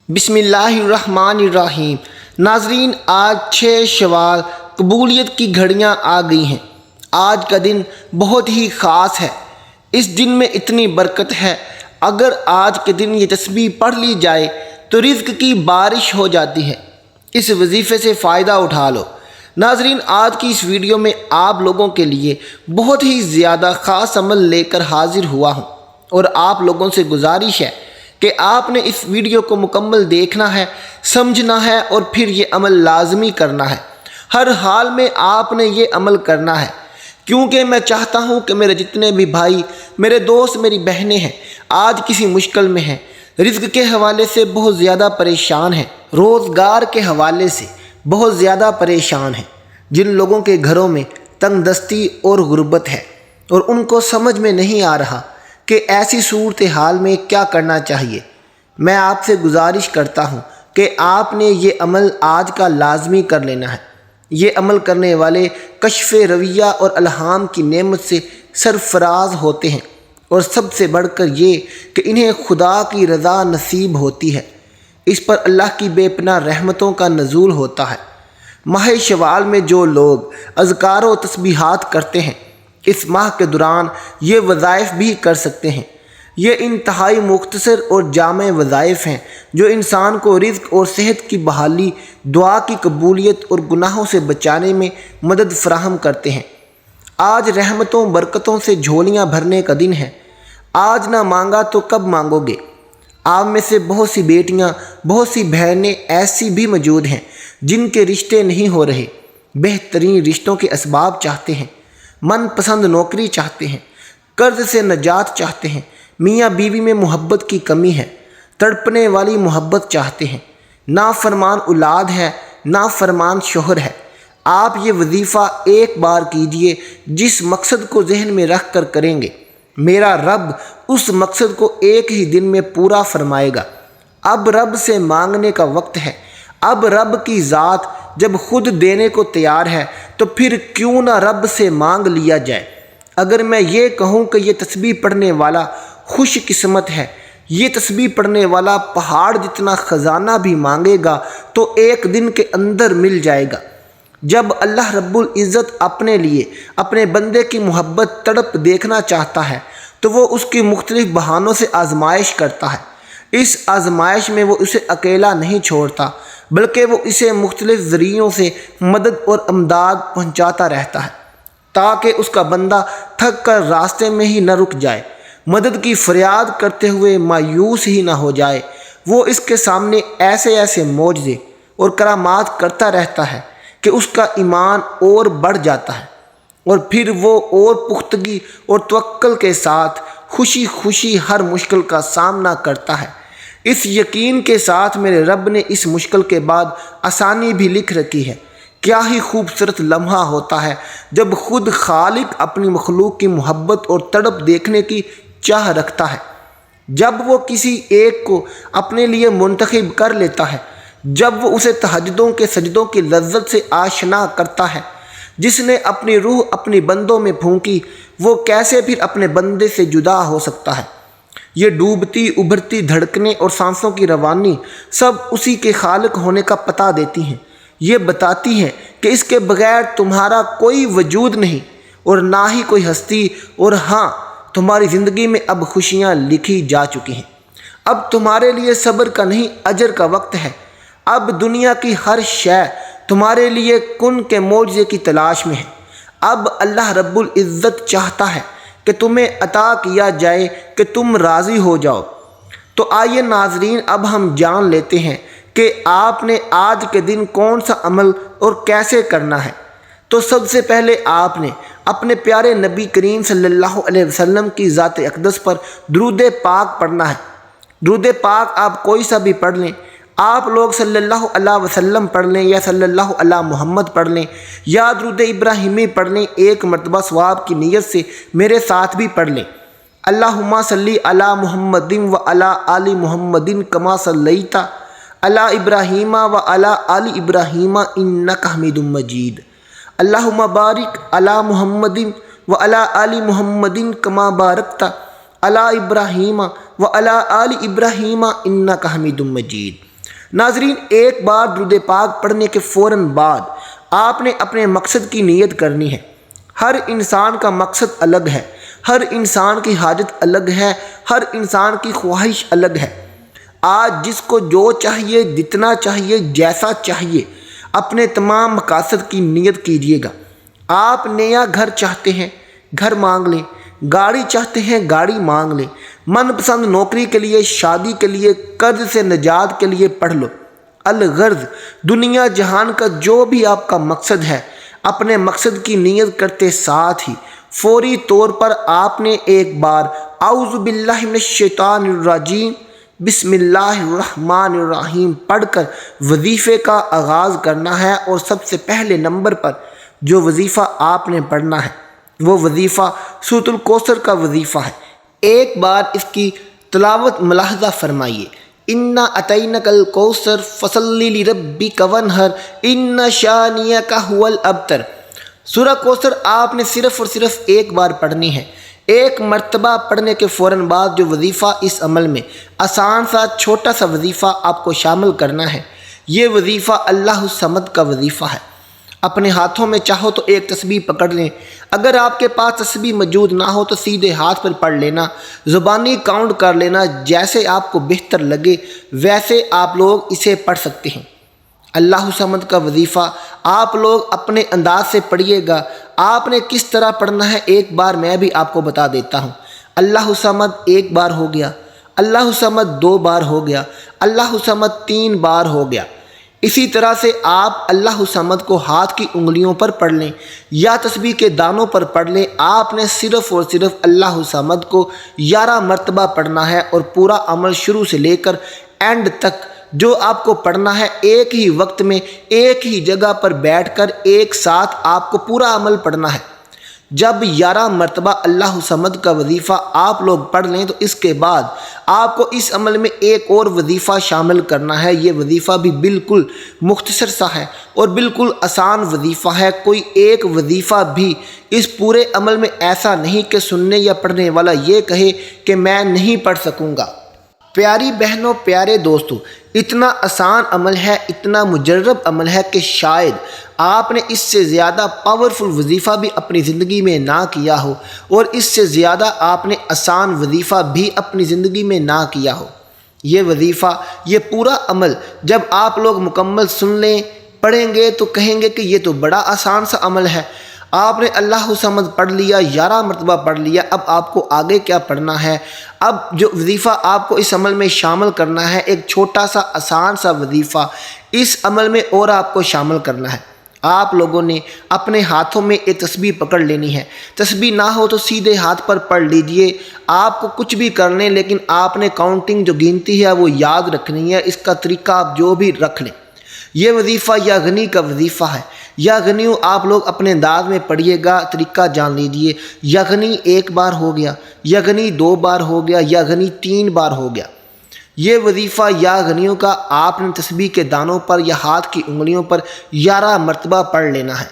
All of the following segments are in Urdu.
بسم اللہ الرحمن الرحیم۔ ناظرین، آج 6 شوال قبولیت کی گھڑیاں آ گئی ہیں۔ آج کا دن بہت ہی خاص ہے۔ اس دن میں اتنی برکت ہے، اگر آج کے دن یہ تسبیح پڑھ لی جائے تو رزق کی بارش ہو جاتی ہے۔ اس وظیفے سے فائدہ اٹھا لو۔ ناظرین، آج کی اس ویڈیو میں آپ لوگوں کے لیے بہت ہی زیادہ خاص عمل لے کر حاضر ہوا ہوں، اور آپ لوگوں سے گزارش ہے کہ آپ نے اس ویڈیو کو مکمل دیکھنا ہے، سمجھنا ہے اور پھر یہ عمل لازمی کرنا ہے۔ ہر حال میں آپ نے یہ عمل کرنا ہے، کیونکہ میں چاہتا ہوں کہ میرے جتنے بھی بھائی، میرے دوست، میری بہنیں ہیں، آج کسی مشکل میں ہیں، رزق کے حوالے سے بہت زیادہ پریشان ہیں، روزگار کے حوالے سے بہت زیادہ پریشان ہیں، جن لوگوں کے گھروں میں تنگ دستی اور غربت ہے اور ان کو سمجھ میں نہیں آ رہا کہ ایسی صورتحال میں کیا کرنا چاہیے، میں آپ سے گزارش کرتا ہوں کہ آپ نے یہ عمل آج کا لازمی کر لینا ہے۔ یہ عمل کرنے والے کشف رویہ اور الہام کی نعمت سے سرفراز ہوتے ہیں، اور سب سے بڑھ کر یہ کہ انہیں خدا کی رضا نصیب ہوتی ہے۔ اس پر اللہ کی بے پناہ رحمتوں کا نزول ہوتا ہے۔ ماہ شوال میں جو لوگ اذکار و تسبیحات کرتے ہیں، اس ماہ کے دوران یہ وظائف بھی کر سکتے ہیں۔ یہ انتہائی مختصر اور جامع وظائف ہیں جو انسان کو رزق اور صحت کی بحالی، دعا کی قبولیت اور گناہوں سے بچانے میں مدد فراہم کرتے ہیں۔ آج رحمتوں برکتوں سے جھولیاں بھرنے کا دن ہے۔ آج نہ مانگا تو کب مانگو گے؟ آپ میں سے بہت سی بیٹیاں، بہت سی بہنیں ایسی بھی موجود ہیں جن کے رشتے نہیں ہو رہے، بہترین رشتوں کے اسباب چاہتے ہیں، من پسند نوکری چاہتے ہیں، قرض سے نجات چاہتے ہیں، میاں بیوی میں محبت کی کمی ہے، تڑپنے والی محبت چاہتے ہیں، نافرمان اولاد ہے، نافرمان شوہر ہے۔ آپ یہ وظیفہ ایک بار کیجئے، جس مقصد کو ذہن میں رکھ کر کریں گے، میرا رب اس مقصد کو ایک ہی دن میں پورا فرمائے گا۔ اب رب سے مانگنے کا وقت ہے۔ اب رب کی ذات جب خود دینے کو تیار ہے تو پھر کیوں نہ رب سے مانگ لیا جائے۔ اگر میں یہ کہوں کہ یہ تسبیح پڑھنے والا خوش قسمت ہے، یہ تسبیح پڑھنے والا پہاڑ جتنا خزانہ بھی مانگے گا تو ایک دن کے اندر مل جائے گا۔ جب اللہ رب العزت اپنے لیے اپنے بندے کی محبت تڑپ دیکھنا چاہتا ہے تو وہ اس کی مختلف بہانوں سے آزمائش کرتا ہے۔ اس آزمائش میں وہ اسے اکیلا نہیں چھوڑتا، بلکہ وہ اسے مختلف ذریعوں سے مدد اور امداد پہنچاتا رہتا ہے، تاکہ اس کا بندہ تھک کر راستے میں ہی نہ رک جائے، مدد کی فریاد کرتے ہوئے مایوس ہی نہ ہو جائے۔ وہ اس کے سامنے ایسے ایسے معجزے اور کرامات کرتا رہتا ہے کہ اس کا ایمان اور بڑھ جاتا ہے، اور پھر وہ اور پختگی اور توکل کے ساتھ خوشی خوشی ہر مشکل کا سامنا کرتا ہے، اس یقین کے ساتھ میرے رب نے اس مشکل کے بعد آسانی بھی لکھ رکھی ہے۔ کیا ہی خوبصورت لمحہ ہوتا ہے جب خود خالق اپنی مخلوق کی محبت اور تڑپ دیکھنے کی چاہ رکھتا ہے، جب وہ کسی ایک کو اپنے لیے منتخب کر لیتا ہے، جب وہ اسے تہجدوں کے سجدوں کی لذت سے آشنا کرتا ہے۔ جس نے اپنی روح اپنی بندوں میں پھونکی، وہ کیسے پھر اپنے بندے سے جدا ہو سکتا ہے؟ یہ ڈوبتی ابھرتی دھڑکنیں اور سانسوں کی روانی سب اسی کے خالق ہونے کا پتہ دیتی ہیں۔ یہ بتاتی ہیں کہ اس کے بغیر تمہارا کوئی وجود نہیں اور نہ ہی کوئی ہستی، اور ہاں، تمہاری زندگی میں اب خوشیاں لکھی جا چکی ہیں۔ اب تمہارے لیے صبر کا نہیں، اجر کا وقت ہے۔ اب دنیا کی ہر شے تمہارے لیے کن کے معجزے کی تلاش میں ہے۔ اب اللہ رب العزت چاہتا ہے کہ تمہیں عطا کیا جائے کہ تم راضی ہو جاؤ۔ تو آئیے ناظرین، اب ہم جان لیتے ہیں کہ آپ نے آج کے دن کون سا عمل اور کیسے کرنا ہے۔ تو سب سے پہلے آپ نے اپنے پیارے نبی کریم صلی اللہ علیہ وسلم کی ذات اقدس پر درود پاک پڑھنا ہے۔ درود پاک آپ کوئی سا بھی پڑھ لیں، آپ لوگ صلی اللہ علیہ وسلم پڑھ لیں یا صلی اللہ علیہ محمد پڑھ لیں یا درود ابراہیمی پڑھ لیں، ایک مرتبہ ثواب کی نیت سے میرے ساتھ بھی پڑھ لیں۔ اللہم صلی علی محمد و علی آل محمد کما صلیت علی ابراہیم و علی آل ابراہیم انک حمید مجید۔ اللہم بارک علی محمد و علی آل محمد کما بارکت علی ابراہیم و علی آل ابراہیم انک حمید مجید۔ ناظرین، ایک بار درود پاک پڑھنے کے فوراً بعد آپ نے اپنے مقصد کی نیت کرنی ہے۔ ہر انسان کا مقصد الگ ہے، ہر انسان کی حاجت الگ ہے، ہر انسان کی خواہش الگ ہے۔ آج جس کو جو چاہیے، جتنا چاہیے، جیسا چاہیے، اپنے تمام مقاصد کی نیت کیجیے گا۔ آپ نیا گھر چاہتے ہیں، گھر مانگ لیں۔ گاڑی چاہتے ہیں، گاڑی مانگ لیں۔ من پسند نوکری کے لیے، شادی کے لیے، قرض سے نجات کے لیے پڑھ لو۔ الغرض دنیا جہان کا جو بھی آپ کا مقصد ہے، اپنے مقصد کی نیت کرتے ساتھ ہی فوری طور پر آپ نے ایک بار اعوذ باللہ من الشیطان الرجیم بسم اللہ الرحمن الرحیم پڑھ کر وظیفے کا آغاز کرنا ہے۔ اور سب سے پہلے نمبر پر جو وظیفہ آپ نے پڑھنا ہے وہ وظیفہ سورۃ الکوثر کا وظیفہ ہے۔ ایک بار اس کی تلاوت ملاحظہ فرمائیے۔ اِنَّا أَعْطَيْنَاكَ الْكَوْثَرَ فَصَلِّ لِرَبِّكَ وَانْحَرْ إِنَّ شَانِئَكَ هُوَ الْأَبْتَرُ۔ سورہ کوثر آپ نے صرف اور صرف ایک بار پڑھنی ہے۔ ایک مرتبہ پڑھنے کے فوراً بعد جو وظیفہ اس عمل میں آسان سا چھوٹا سا وظیفہ آپ کو شامل کرنا ہے، یہ وظیفہ اللہ الصمد کا وظیفہ ہے۔ اپنے ہاتھوں میں چاہو تو ایک تسبیح پکڑ لیں، اگر آپ کے پاس تسبیح موجود نہ ہو تو سیدھے ہاتھ پر پڑھ لینا، زبانی کاؤنٹ کر لینا، جیسے آپ کو بہتر لگے ویسے آپ لوگ اسے پڑھ سکتے ہیں۔ اللہ الصمد کا وظیفہ آپ لوگ اپنے انداز سے پڑھیے گا۔ آپ نے کس طرح پڑھنا ہے ایک بار میں بھی آپ کو بتا دیتا ہوں۔ اللہ الصمد ایک بار ہو گیا، اللہ الصمد دو بار ہو گیا، اللہ الصمد تین بار ہو گیا۔ اسی طرح سے آپ اللہ الصمد کو ہاتھ کی انگلیوں پر پڑھ لیں یا تسبیح کے دانوں پر پڑھ لیں۔ آپ نے صرف اور صرف اللہ الصمد کو 11 مرتبہ پڑھنا ہے، اور پورا عمل شروع سے لے کر اینڈ تک جو آپ کو پڑھنا ہے ایک ہی وقت میں ایک ہی جگہ پر بیٹھ کر ایک ساتھ آپ کو پورا عمل پڑھنا ہے۔ جب 11 مرتبہ اللہ الصمد کا وظیفہ آپ لوگ پڑھ لیں تو اس کے بعد آپ کو اس عمل میں ایک اور وظیفہ شامل کرنا ہے۔ یہ وظیفہ بھی بالکل مختصر سا ہے اور بالکل آسان وظیفہ ہے۔ کوئی ایک وظیفہ بھی اس پورے عمل میں ایسا نہیں کہ سننے یا پڑھنے والا یہ کہے کہ میں نہیں پڑھ سکوں گا۔ پیاری بہنوں، پیارے دوستوں، اتنا آسان عمل ہے، اتنا مجرب عمل ہے کہ شاید آپ نے اس سے زیادہ پاورفل وظیفہ بھی اپنی زندگی میں نہ کیا ہو، اور اس سے زیادہ آپ نے آسان وظیفہ بھی اپنی زندگی میں نہ کیا ہو۔ یہ وظیفہ، یہ پورا عمل جب آپ لوگ مکمل سن لیں، پڑھیں گے تو کہیں گے کہ یہ تو بڑا آسان سا عمل ہے۔ آپ نے اللہ الصمد پڑھ لیا، 11 مرتبہ پڑھ لیا، اب آپ کو آگے کیا پڑھنا ہے؟ اب جو وظیفہ آپ کو اس عمل میں شامل کرنا ہے، ایک چھوٹا سا آسان سا وظیفہ اس عمل میں اور آپ کو شامل کرنا ہے۔ آپ لوگوں نے اپنے ہاتھوں میں ایک تسبیح پکڑ لینی ہے۔ تسبیح نہ ہو تو سیدھے ہاتھ پر پڑھ لیجئے۔ آپ کو کچھ بھی کر لیں، لیکن آپ نے کاؤنٹنگ جو گنتی ہے وہ یاد رکھنی ہے۔ اس کا طریقہ آپ جو بھی رکھ لیں۔ یہ وظیفہ یا غنی کا وظیفہ ہے۔ یا غنیوں آپ لوگ اپنے انداز میں پڑھیے گا، طریقہ جان لیجئے۔ یا غنی ایک بار ہو گیا، یا غنی 2 بار ہو گیا، یا غنی 3 بار ہو گیا۔ یہ وظیفہ یا غنیوں کا آپ نے تسبیح کے دانوں پر یا ہاتھ کی انگلیوں پر 11 مرتبہ پڑھ لینا ہے۔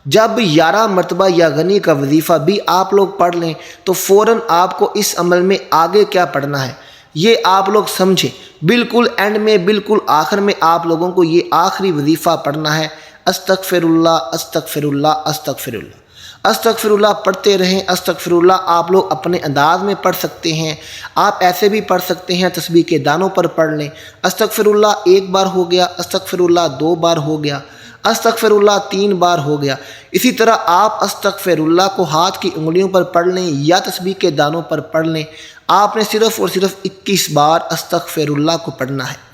جب 11 مرتبہ یا غنی کا وظیفہ بھی آپ لوگ پڑھ لیں تو فوراً آپ کو اس عمل میں آگے کیا پڑھنا ہے یہ آپ لوگ سمجھیں۔ بالکل اینڈ میں، بالکل آخر میں آپ لوگوں کو یہ آخری وظیفہ پڑھنا ہے، استغفر اللہ، استغفر اللہ، استغفر اللہ۔ استغفر اللہ پڑھتے رہیں۔ استغفر اللہ آپ لوگ اپنے انداز میں پڑھ سکتے ہیں، آپ ایسے بھی پڑھ سکتے ہیں، تسبیح کے دانوں پر پڑھ لیں۔ استغفر اللہ 1 بار ہو گیا، استغفر اللہ 2 بار ہو گیا، استغفر اللہ 3 بار ہو گیا۔ اسی طرح آپ استغفر اللہ کو ہاتھ کی انگلیوں پر پڑھ لیں یا تسبیح کے دانوں پر پڑھ لیں۔ آپ نے صرف اور صرف 21 بار استغفر اللہ کو پڑھنا ہے۔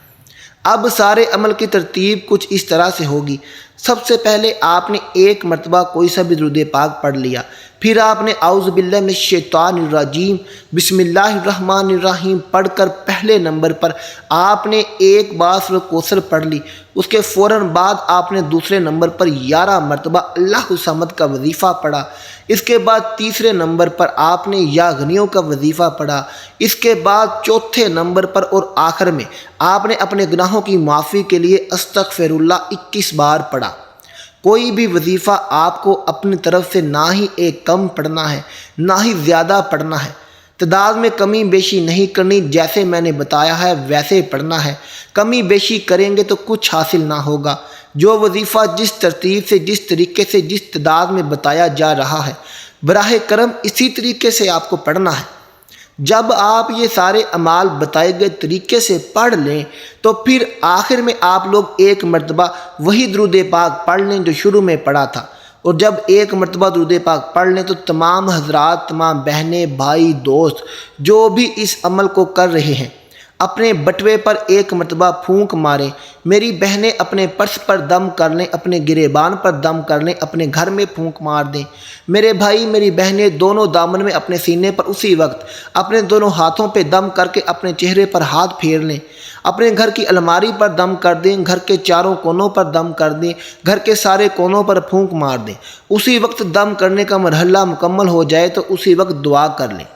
اب سارے عمل کی ترتیب کچھ اس طرح سے ہوگی۔ سب سے پہلے آپ نے 1 مرتبہ کوئی سا بھی درود پاک پڑھ لیا، پھر آپ نے اعوذ باللہ من الشیطان الرجیم بسم اللہ الرحمن الرحیم پڑھ کر پہلے نمبر پر آپ نے 1 بار سورۃ کوثر پڑھ لی۔ اس کے فوراً بعد آپ نے دوسرے نمبر پر 11 مرتبہ اللہ الصمد کا وظیفہ پڑھا۔ اس کے بعد تیسرے نمبر پر آپ نے یا غنیوں کا وظیفہ پڑھا۔ اس کے بعد چوتھے نمبر پر اور آخر میں آپ نے اپنے گناہوں کی معافی کے لیے استغفر اللہ 21 بار پڑھا۔ کوئی بھی وظیفہ آپ کو اپنی طرف سے نہ ہی ایک کم پڑھنا ہے، نہ ہی زیادہ پڑھنا ہے۔ تعداد میں کمی بیشی نہیں کرنی، جیسے میں نے بتایا ہے ویسے پڑھنا ہے۔ کمی بیشی کریں گے تو کچھ حاصل نہ ہوگا۔ جو وظیفہ جس ترتیب سے، جس طریقے سے، جس تعداد میں بتایا جا رہا ہے، براہ کرم اسی طریقے سے آپ کو پڑھنا ہے۔ جب آپ یہ سارے اعمال بتائے گئے طریقے سے پڑھ لیں تو پھر آخر میں آپ لوگ ایک مرتبہ وہی درود پاک پڑھ لیں جو شروع میں پڑھا تھا، اور جب ایک مرتبہ درود پاک پڑھ لیں تو تمام حضرات، تمام بہنیں، بھائی، دوست جو بھی اس عمل کو کر رہے ہیں اپنے بٹوے پر ایک مرتبہ پھونک ماریں۔ میری بہنیں اپنے پرس پر دم کر لیں، اپنے گریبان پر دم کر لیں، اپنے گھر میں پھونک مار دیں۔ میرے بھائی، میری بہنیں دونوں دامن میں اپنے سینے پر اسی وقت اپنے دونوں ہاتھوں پہ دم کر کے اپنے چہرے پر ہاتھ پھیر لیں، اپنے گھر کی الماری پر دم کر دیں، گھر کے چاروں کونوں پر دم کر دیں، گھر کے سارے کونوں پر پھونک مار دیں۔ اسی وقت دم کرنے کا مرحلہ مکمل ہو جائے تو اسی وقت دعا کر لیں۔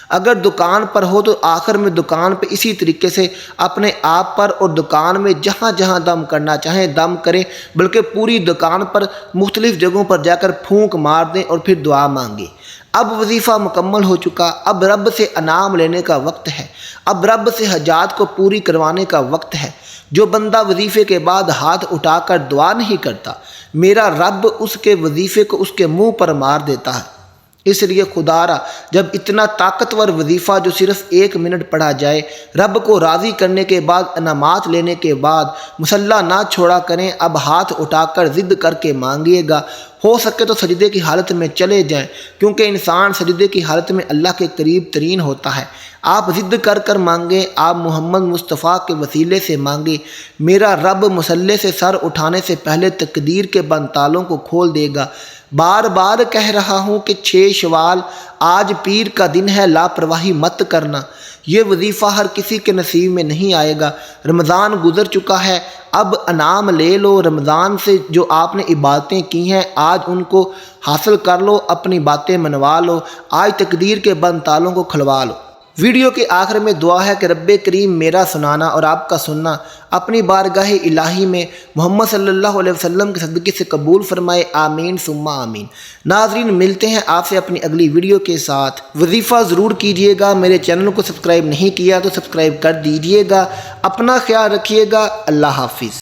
اگر دکان پر ہو تو آخر میں دکان پہ اسی طریقے سے اپنے آپ پر اور دکان میں جہاں جہاں دم کرنا چاہیں دم کریں، بلکہ پوری دکان پر مختلف جگہوں پر جا کر پھونک مار دیں اور پھر دعا مانگیں۔ اب وظیفہ مکمل ہو چکا، اب رب سے انعام لینے کا وقت ہے، اب رب سے حاجات کو پوری کروانے کا وقت ہے۔ جو بندہ وظیفے کے بعد ہاتھ اٹھا کر دعا نہیں کرتا، میرا رب اس کے وظیفے کو اس کے منہ پر مار دیتا ہے۔ اس لیے خدا را، جب اتنا طاقتور وظیفہ جو صرف 1 منٹ پڑھا جائے، رب کو راضی کرنے کے بعد، انعامات لینے کے بعد مصلی نہ چھوڑا کریں۔ اب ہاتھ اٹھا کر ضد کر کے مانگیے گا، ہو سکے تو سجدے کی حالت میں چلے جائیں، کیونکہ انسان سجدے کی حالت میں اللہ کے قریب ترین ہوتا ہے۔ آپ ضد کر کر مانگیں، آپ محمد مصطفیٰ کے وسیلے سے مانگیں۔ میرا رب مصلی سے سر اٹھانے سے پہلے تقدیر کے بند تالوں کو کھول دے گا۔ بار بار کہہ رہا ہوں کہ 6 شوال آج پیر کا دن ہے، لاپرواہی مت کرنا۔ یہ وظیفہ ہر کسی کے نصیب میں نہیں آئے گا۔ رمضان گزر چکا ہے، اب انعام لے لو۔ رمضان سے جو آپ نے عبادتیں کی ہیں آج ان کو حاصل کر لو، اپنی باتیں منوا لو، آج تقدیر کے بند تالوں کو کھلوا لو۔ ویڈیو کے آخر میں دعا ہے کہ رب کریم میرا سنانا اور آپ کا سننا اپنی بارگاہ الہی میں محمد صلی اللہ علیہ وسلم کے صدقے سے قبول فرمائے، آمین ثم آمین۔ ناظرین، ملتے ہیں آپ سے اپنی اگلی ویڈیو کے ساتھ۔ وظیفہ ضرور کیجئے گا، میرے چینل کو سبسکرائب نہیں کیا تو سبسکرائب کر دیجئے گا۔ اپنا خیال رکھیے گا، اللہ حافظ۔